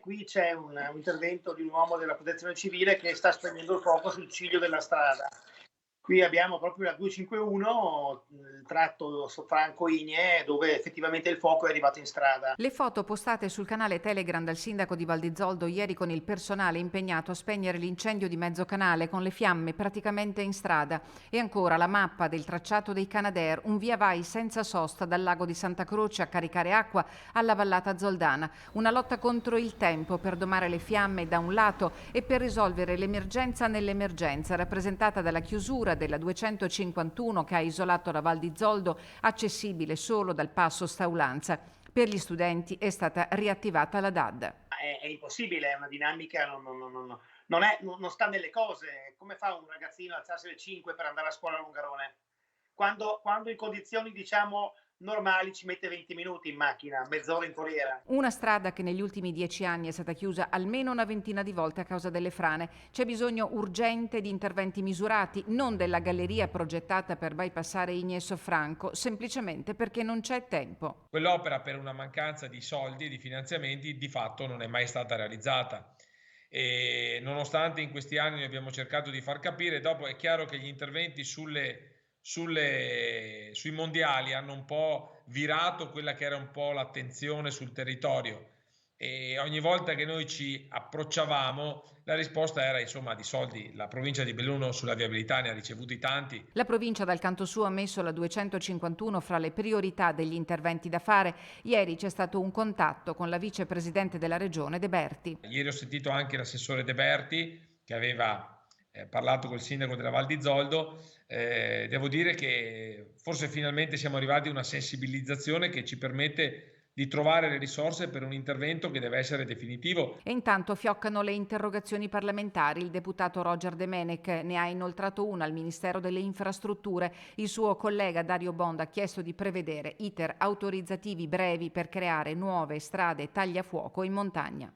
Qui c'è un intervento di un uomo della Protezione Civile che sta spegnendo il fuoco sul ciglio della strada. Qui abbiamo proprio la 251, il tratto Franco-Igne, dove effettivamente il fuoco è arrivato in strada. Le foto postate sul canale Telegram dal sindaco di Val di Zoldo ieri con il personale impegnato a spegnere l'incendio di mezzo canale con le fiamme praticamente in strada. E ancora la mappa del tracciato dei Canadair, un via vai senza sosta dal lago di Santa Croce a caricare acqua alla vallata zoldana. Una lotta contro il tempo per domare le fiamme da un lato e per risolvere l'emergenza nell'emergenza, rappresentata dalla chiusura della 251 che ha isolato la Val di Zoldo, accessibile solo dal passo Staulanza. Per gli studenti è stata riattivata la DAD. È impossibile, è una dinamica, non sta nelle cose. Come fa un ragazzino ad alzarsi alle 5 per andare a scuola a Longarone? Quando in condizioni, diciamo, normali ci mette 20 minuti in macchina, mezz'ora in corriera. Una strada che negli ultimi 10 anni è stata chiusa almeno una ventina di volte a causa delle frane. C'è bisogno urgente di interventi misurati, non della galleria progettata per bypassare Igneso Franco, semplicemente perché non c'è tempo. Quell'opera, per una mancanza di soldi e di finanziamenti, di fatto non è mai stata realizzata. E nonostante in questi anni abbiamo cercato di far capire, dopo è chiaro che gli interventi sui mondiali hanno un po' virato quella che era un po' l'attenzione sul territorio, e ogni volta che noi ci approcciavamo la risposta era insomma di soldi. La provincia di Belluno sulla viabilità ne ha ricevuti tanti. La provincia dal canto suo ha messo la 251 fra le priorità degli interventi da fare. Ieri c'è stato un contatto con la vicepresidente della regione De Berti. Ieri ho sentito anche l'assessore De Berti che aveva parlato col sindaco della Val di Zoldo. Devo dire che forse finalmente siamo arrivati a una sensibilizzazione che ci permette di trovare le risorse per un intervento che deve essere definitivo. E intanto fioccano le interrogazioni parlamentari. Il deputato Roger De Menec ne ha inoltrato una al Ministero delle Infrastrutture. Il suo collega Dario Bond ha chiesto di prevedere iter autorizzativi brevi per creare nuove strade tagliafuoco in montagna.